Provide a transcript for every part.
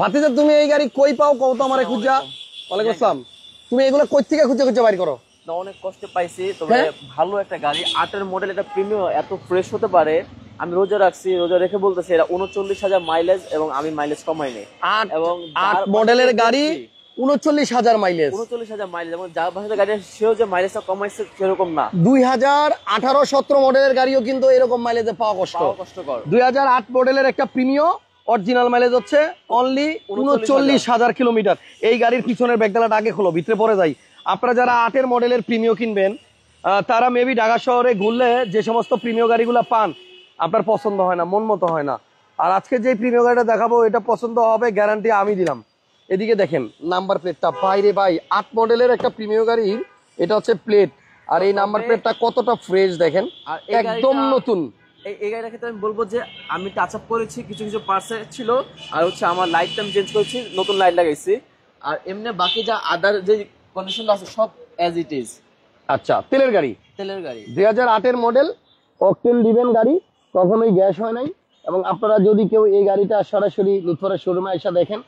ভাতিজা তুমি এই গাড়ি কই পাও কও তো আমারে খুঁজা। ওয়ালাইকুম আসসালাম। তুমি এগুলো কই থেকে খুঁজে খুঁজে বাইর করো? না অনেক কষ্ট পাইছি, তবে ভালো একটা গাড়ি 8 এর মডেল, এটা প্রিমিয়াম, এত ফ্রেশ হতে পারে। আমি রোজা রাখছি, রোজা রেখে বলতেছি এটা 39,000 মাইলেজ এবং আমি মাইলেজ কমাই নাই। এবং 8 মডেলের গাড়ি 39,000 মাইলেজ, 39,000 মাইলেজ, এবং যার বাসাতে গাড়ি সেও যে মাইলেজটা কমাইছে সেরকম না। 2018-17 মডেলের গাড়িও কিন্তু এরকম মাইলেজে পাওয়া কষ্টকর। 2008 মডেলের একটা প্রিমিয়াম অরিজিনাল মাইলেজ হচ্ছে অনলি 39,000 কিলোমিটার। এই গাড়ির পিছনের ব্যাগডালাটা আগে খোলো, ভিতরে পরে যাই। আপনারা যারা 8 মডেলের প্রিমিয়াম কিনবেন তারা মেবি ঢাকা শহরে ঘুরলে যে সমস্ত প্রিমিয়াম গাড়িগুলো পান আপনার পছন্দ হয় না, মন মতো হয় না। আর আজকে যে প্রিমিয়াম গাড়িটা দেখাবো এটা পছন্দ হবে, গ্যারান্টি আমি দিলাম। এদিকে দেখেন নাম্বার প্লেটটা, বাইরে ভাই 8 মডেলের একটা প্রিমিয়াম গাড়ির এটা হচ্ছে প্লেট, আর এই নাম্বার প্লেটটা কতটা ফ্রেশ দেখেন, একদম নতুন। এই গাড়িটার ক্ষেত্রে আমি বলবো যে আমি টাচ আপ করেছি, কিছু কিছু পার্টস ছিল, আর হচ্ছে আমার লাইটটা আমি চেঞ্জ করেছি, নতুন লাইট লাগাইছি। আর এমনি বাকি যা আদার যে কন্ডিশন আছে সব অ্যাজ ইট ইজ। আচ্ছা, তেলের গাড়ি 2008 মডেল, অকটেন দিবেন গাড়ি, কখনোই গ্যাস হয় নাই। এবং আপনারা যদি কেউ এই গাড়িটা সরাসরি লুৎফরের শোরুমে এসে দেখেন,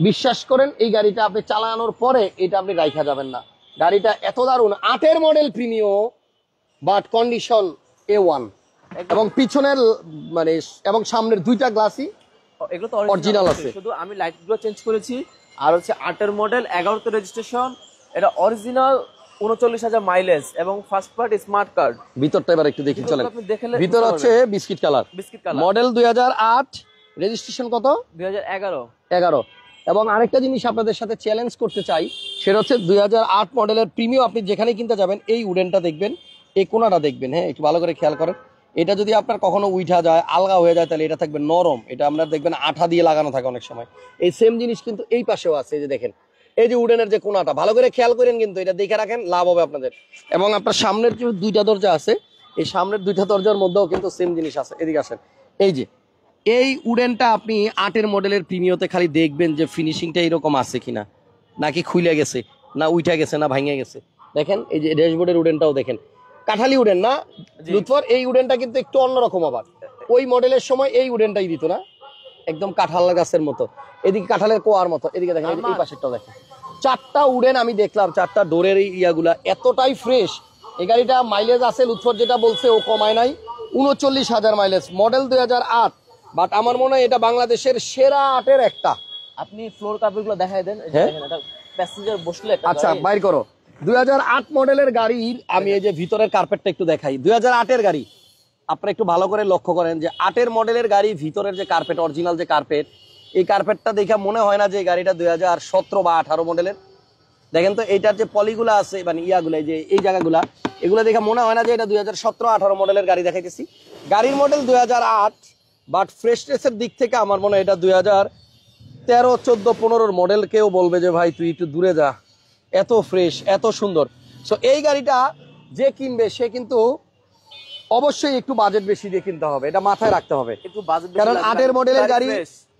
বিশ্বাস করেন এই গাড়িটা আপনি চালানোর পরে এটা আপনি রাইখা যাবেন না। গাড়িটা এত দারুণ, 8 model premium but condition A1, এবং পিছনের মানে এবং সামনের দুইটা গ্লাসই এগুলো তো অরিজিনাল আছে, শুধু আমি লাইটগুলো চেঞ্জ করেছি। আর হচ্ছে 8 মডেল, 11তে রেজিস্ট্রেশন, এটা অরিজিনাল, 39,000 মাইলেজ এবং ফার্স্ট পার্ট স্মার্ট কার্ড। ভিতরটা এবার একটু দেখি চলেন। ভিতর হচ্ছে বিস্কিট কালার, মডেল 2008, রেজিস্ট্রেশন কত? 2011। এবং আরেকটা জিনিস আপনাদের সাথে চ্যালেঞ্জ করতে চাই, সেটা হচ্ছে 2008 মডেলের প্রিমিয়াম আপনি যেখানে কিনতে যাবেন এই উডেনটা দেখবেন, এই কোনাটা দেখবেন। হ্যাঁ, একটু ভালো করে খেয়াল করেন। এটা যদি আপনার কখনো উঠা যায়, আলগা হয়ে যায়, তাহলে এটা থাকবে নরম। এটা আপনার দেখবেন আঠা দিয়ে লাগানো থাকে অনেক সময়। এই সেম জিনিস কিন্তু এই পাশেও আছে, এই যে দেখেন, এই যে উডেনের যে কোনাটা, ভালো করে খেয়াল করেন কিন্তু, এটা দেখে রাখেন, লাভ হবে আপনাদের। এবং আপনার সামনের যে দুইটা দরজা আছে, এই সামনের দুইটা দরজার মধ্যেও কিন্তু সেম জিনিস আছে। এদিকে আসেন, এই যে এই উডেনটা আপনি 8 মডেলের প্রিমিয়তে খালি দেখবেন যে ফিনিশিংটা এরকম আছে কিনা, নাকি খুলে গেছে, না উঠা গেছে, না ভাঙে গেছে। দেখেন এই যে ড্যাশবোর্ডের উডেনটাও দেখেন, কাঠালি উডেন না লুৎফর, এই উডেনটা কিন্তু একটু অন্যরকম। আবার ওই মডেলের সময় এই উডেনটাই দিত না, একদম কাঁঠাল গাছের মতো, এদিকে কাঁঠালের কোয়ার মতো। এদিকে দেখেন, এই পাশেরটাও দেখেন, 4টা উডেন আমি দেখলাম, 4টা ডোরের ইয়াগুলা এতটাই ফ্রেশ। এই গাড়িটা মাইলেজ আছে, লুৎফর যেটা বলছে ও কমায় নাই, 39,000 মাইলেজ, মডেল 2008। বাট আমার মনে হয় এটা বাংলাদেশের সেরা 8-এর একটা। আপনি ফ্লোর কার্পেটগুলো দেখাই দেন, এটা প্যাসেঞ্জার বসলে আচ্ছা বাইর করো। 2008 মডেলের গাড়ির আমি এই যে ভিতরের কার্পেটটা একটু দেখাই। 2008-এর গাড়ি আপনারা একটু ভালো করে লক্ষ্য করেন যে 8 মডেলের গাড়ি ভিতরের যে কার্পেট, অরিজিনাল যে কার্পেট, এই কার্পেটটা দেখে মনে হয় না যে এই গাড়িটা 2017 বা 18 মডেলের। দেখেন তো এইটার যে পলিগুলা আছে, মানে ইয়াগুলো, যে এই জায়গাগুলা, এগুলো দেখে মনে হয় না যে এটা 2017-18 মডেলের গাড়ি দেখাইতেছি। গাড়ির মডেল 2008, বাট ফ্রেশনেসের দিক থেকে আমার মনে হয় এটা 2013, 14, 15 মডেল। কেউ বলবে যে ভাই তুই একটু দূরে যা, এত ফ্রেশ, এত সুন্দর। সো এই গাড়িটা যে কিনবে সে কিন্তু অবশ্যই একটু বাজেট বেশি দিয়ে কিনতে হবে, এটা মাথায় রাখতে হবে। কারণ 8 মডেলের গাড়ি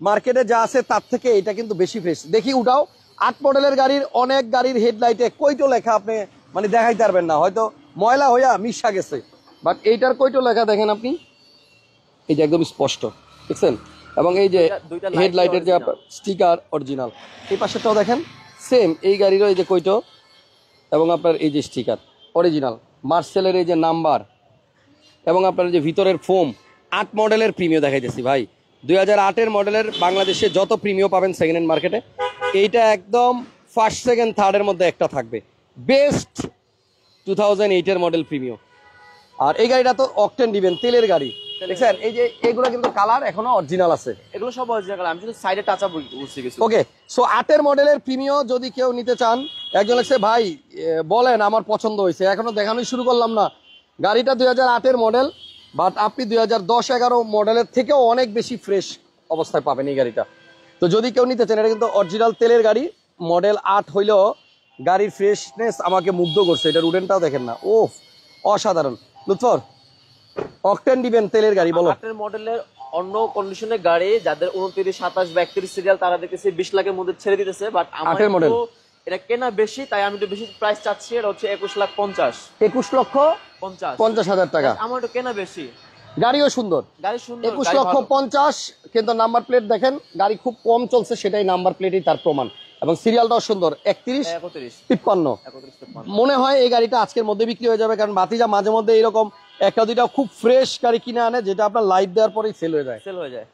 মার্কেটে যা আছে তার থেকে এটা কিন্তু বেশি ফ্রেশ। দেখি উঠাও, 8 মডেলের গাড়ির অনেক গাড়ির হেডলাইটে কইটো লেখা আপনি মানে দেখাইতে পারবেন না, হয়তো ময়লা হইয়া মিশা গেছে। বাট এইটার কইটো লেখা দেখেন আপনি, এই যে একদম স্পষ্ট দেখছেন। এবং এই যে হেডলাইটের যে স্টিকার অরিজিনাল, এই পাশেরটাও দেখেন সেম, এই গাড়িরও এই যে কইটো এবং আপনার এই যে স্টিকার অরিজিনাল, মার্সেলের এই যে নাম্বার, এবং আপনার যে ভিতরের ফোম। 8 মডেলের প্রিমিয়াম দেখাইতেছি ভাই, 2008 মডেলের বাংলাদেশে যত প্রিমিয়াম পাবেন সেকেন্ড হ্যান্ড মার্কেটে, এইটা একদম ফার্স্ট, সেকেন্ড, থার্ডের মধ্যে একটা থাকবে, বেস্ট 2008 মডেল প্রিমিয়াম। আর এই গাড়িটা তো অকটেন দিবেন, তেলের গাড়ি দেখছেন। এই যে এগুলো কিন্তু কালার এখনো অরিজিনাল আছে, এগুলো সব অরিজিনাল কালার, আমি শুধু সাইডে টাচ আপ করছি কিছু। ওকে, সো 8 মডেলের প্রিমিয়াম যদি কেউ নিতে চান, একজন লাগছে ভাই বলেন আমার পছন্দ হয়েছে, এখনো দেখানোই শুরু করলাম না। গাড়িটা 2008 মডেল, বাট আপনি 2010-11 মডেলের থেকেও অনেক বেশি ফ্রেশ অবস্থায় পাবেন এই গাড়িটা। তো যদি কেউ নিতে চান, এটা কিন্তু অরিজিনাল তেলের গাড়ি, মডেল 8 হইলেও গাড়ির ফ্রেশনেস আমাকে মুগ্ধ করছে। এটার উডেনটাও দেখেন না, ও অসাধারণ। লুৎফর অকটেন দিবেন তেলের গাড়ি বলো। 8 মডেলের অন্য কন্ডিশনের গাড়ি যাদের 29, 27 বা 31 সিরিয়াল, তারা দেখতেছি 20 লাখের মধ্যে ছেড়ে দিতেছে। বাট আমার মডেল এটা কেনা বেশি, তাই আমি একটু বেশি প্রাইস চাচ্ছি। এটা হচ্ছে 21,50,000, 21,50,000 টাকা। আমার একটু কেনা বেশি, গাড়িও সুন্দর, গাড়ি সুন্দর, 21,50,000 কিন্তু নাম্বার প্লেট দেখেন গাড়ি খুব কম চলছে, সেটাই নাম্বার প্লেটই তার প্রমাণ। এবং সিরিয়ালটাও সুন্দর 3153। মনে হয় এই গাড়িটা আজকের মধ্যে বিক্রি হয়ে যাবে, কারণ ভাতিজা মাঝে মধ্যে এরকম একটা দুইটা খুব ফ্রেশ গাড়ি কিনে আনে যেটা আপনার লাইট দেওয়ার পরেই সেল হয়ে যায়।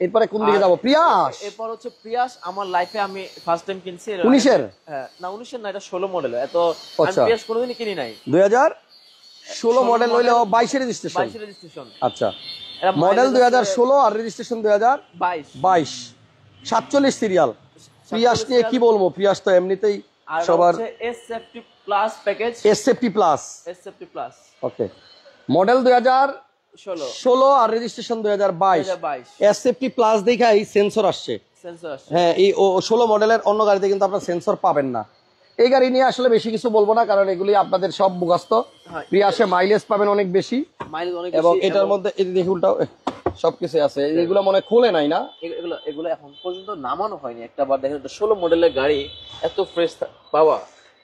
এরপরে কোন দিকে যাবো? প্রিয়াস। এরপর হচ্ছে প্রিয়াস। আমার লাইফে আমি ফার্স্ট টাইম কিনছি 19-এর। হ্যাঁ না 19-এর না, এটা 16 মডেল। এত আমি প্রিয়াস কোনোদিনই কিনি নাই। 2016 মডেল হইলেও 22 রেজিস্ট্রেশন। 22 রেজিস্ট্রেশন। আচ্ছা, মডেল 2016 আর রেজিস্ট্রেশন 2022। 47 সিরিয়াল। প্রিয়াস নিয়ে কি বলবো, প্রিয়াস তো এমনিতেই সবার। SFT plus package. SFT plus. SFT plus. Okay, model 2016 আর রেজিস্ট্রেশন 2022। এসএফটি প্লাস দেখাই সেন্সর আসছে। হ্যাঁ, এই 16 মডেলের অন্য গাড়িতে কিন্তু আপনারা সেন্সর পাবেন না। এই গাড়ি নিয়ে আসলে বেশি কিছু বলবো না, কারণ এগুলি আপনাদের সব মুখস্থ। প্রিয়াসে মাইলেজ পাবেন অনেক বেশি, এবং এটার মধ্যে দেখি উল্টাও সবকিছু আছে। এগুলো মনে খোলে নাই না, এগুলো এখন পর্যন্ত নামানো হয়নি একটা বার। দেখেন 16 মডেলের গাড়ি এত ফ্রেশ পাওয়া।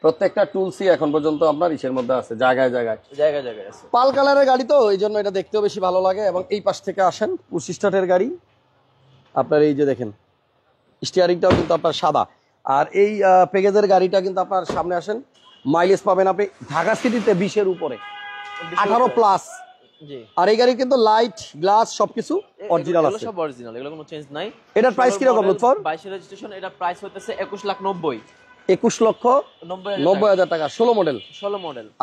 প্রত্যেকটা টুলসই এখন পর্যন্ত আপনার ইসের মধ্যে আছে, জায়গায় জায়গায় আছে। পাল কালারের গাড়ি তো এই জন্য এটা দেখতেও বেশি ভালো লাগে। এবং এই পাশ থেকে আসেন, পুশ স্টার্টের গাড়ি আপনার, এই যে দেখেন স্টিয়ারিংটাও কিন্তু আপনার সাদা। আর এই প্যাকেজের গাড়িটা কিন্তু আপনার সামনে আসেন, মাইলেজ পাবেন আপনি ঢাকা সিটিতে 20-এর উপরে, 18 প্লাস। আর এই গাড়ি কিন্তু লাইট গ্লাস সবকিছু অরিজিনাল আছে, সব অরিজিনাল, এগুলো কোনো চেঞ্জ নাই। এটার প্রাইস কি রকম লুৎফর? 22 রেজিস্ট্রেশন, এটা প্রাইস হইতেছে 21,90,000। 21,90,000 টাকা। 16 মডেল।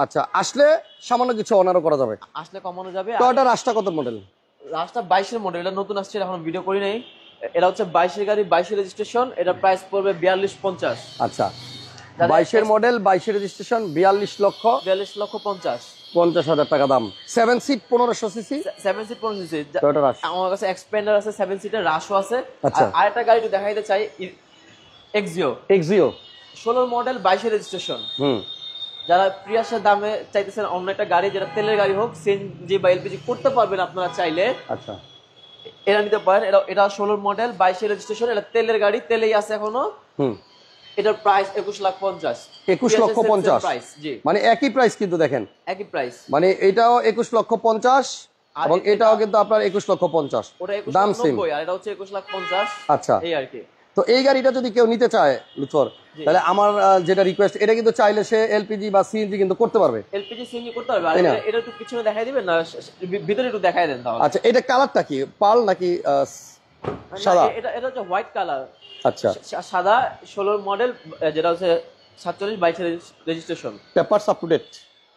আচ্ছা, আসলে সামান্য কিছু অনারও করা যাবে, আসলে কমানো যাবে। টয়োটা রাস্তা কত মডেল? রাস্তা 22-এর মডেল, এটা নতুন আসছে, এখন ভিডিও করি নাই। এটা হচ্ছে 22-এর গাড়ি, 22 রেজিস্ট্রেশন। এটা প্রাইস পড়বে 42,50,000। আচ্ছা, 22-এর মডেল, 22 রেজিস্ট্রেশন, 42,50,000 টাকা দাম। 7 seat 1500 CC. 7 seat 1500 CC. Toyota Rush. আমার কাছে এক্সপেন্ডার আছে 7 সিটের, রাশও আছে। আচ্ছা, আর আরেকটা গাড়ি একটু দেখাইতে চাই, এক্সিও। 16 model, 22 registration. যারা প্রিয়াসের দামে চাইতেছেন অন্য একটা গাড়ি, যেটা তেলের গাড়ি হোক, সিএনজি বা এলপিজি করতে পারবেন আপনারা চাইলে। আচ্ছা, এটা নিতে পারেন। এটা 16 মডেল, 22 রেজিস্ট্রেশন। এটা তেলের গাড়ি, তেলেই আছে এখনো। এটার প্রাইস 21,50,000। 21,50,000 প্রাইস। জি, মানে একই প্রাইস কিন্তু দেখেন, একই প্রাইস। মানে এটাও 21,50,000 এবং এটাও কিন্তু আপনার 21,50,000 দাম সেম। আর এটা হচ্ছে 21,50,000। আচ্ছা, এই আর কি। তো এই গাড়িটা যদি কেউ নিতে চায় লুৎফর, তাহলে আমার যেটা রিকোয়েস্ট, এটা কিন্তু চাইলে সে এলপিজি বা সিএনজি কিন্তু করতে পারবে। এলপিজি সিএনজি করতে পারবে। আর এটা একটু পিছনে দেখাই দিবেন না, ভিতরে একটু দেখাই দেন তাহলে। আচ্ছা, এটা কালারটা কি, পার্ল নাকি সাদা? এটা হচ্ছে হোয়াইট কালার। আচ্ছা, সাদা। 16 মডেল, যেটা হচ্ছে 47-22 registration. Papers up to date.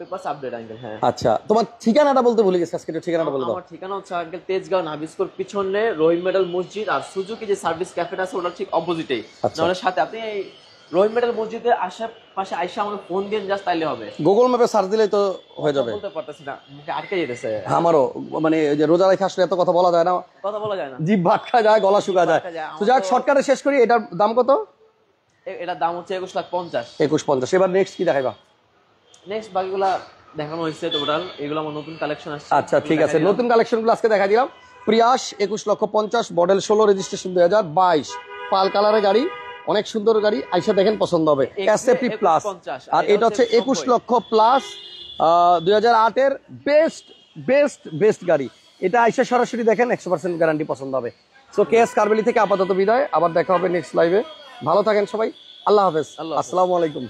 Papers update uncle. হ্যাঁ। আচ্ছা, তোমার ঠিকানাটা বলতে ভুলে গেছি, আজকে ঠিকানাটা বলে দাও। আমার ঠিকানা হচ্ছে আঙ্কেল তেজগাঁও নাবিস্কোর পিছনে রহিম মেডাল মসজিদ আর সুজুকি যে সার্ভিস ক্যাফেটা আছে ওটার ঠিক অপোজিটেই। আমাদের সাথে আপনি এই রহিম মেডাল মসজিদের আশেপাশে আইসা আমাকে ফোন দিয়ে জাস্ট তাইলে হবে। গুগল ম্যাপে সার্চ দিলেই তো হয়ে যাবে। বলতে পারতেছি না, মুখে আটকে যেতেছে। আমারও মানে ওই যে রোজা রেখে আসলে এত কথা বলা যায় না, জিভ ভাটকা যায়, গলা শুকা যায়। তো যাক, শর্টকাটে শেষ করি, এটার দাম কত? এটার দাম হচ্ছে 21,50,000। 21,50,000। এবার নেক্সট কি দেখাইবা? নেক্সট বাকিগুলা দেখানো হয়েছে টোটাল, এগুলো আমার নতুন কালেকশন আসছে। আচ্ছা, ঠিক আছে, নতুন কালেকশনগুলো আজকে দেখাই দিলাম। প্রিয়াস 21,50,000, মডেল 16, রেজিস্ট্রেশন 2022, পাল কালারের গাড়ি, অনেক সুন্দর গাড়ি, আইসা দেখেন পছন্দ হবে। SFT plus. আর এটা হচ্ছে 21 লক্ষ প্লাস, 2008-এর বেস্ট গাড়ি। এটা আইসা সরাসরি দেখেন, 100% গ্যারান্টি পছন্দ হবে। সো কেএস কারবেলি থেকে আপাতত বিদায়, আবার দেখা হবে নেক্সট লাইভে। ভালো থাকেন সবাই, আল্লাহ হাফেজ, আসসালামু আলাইকুম।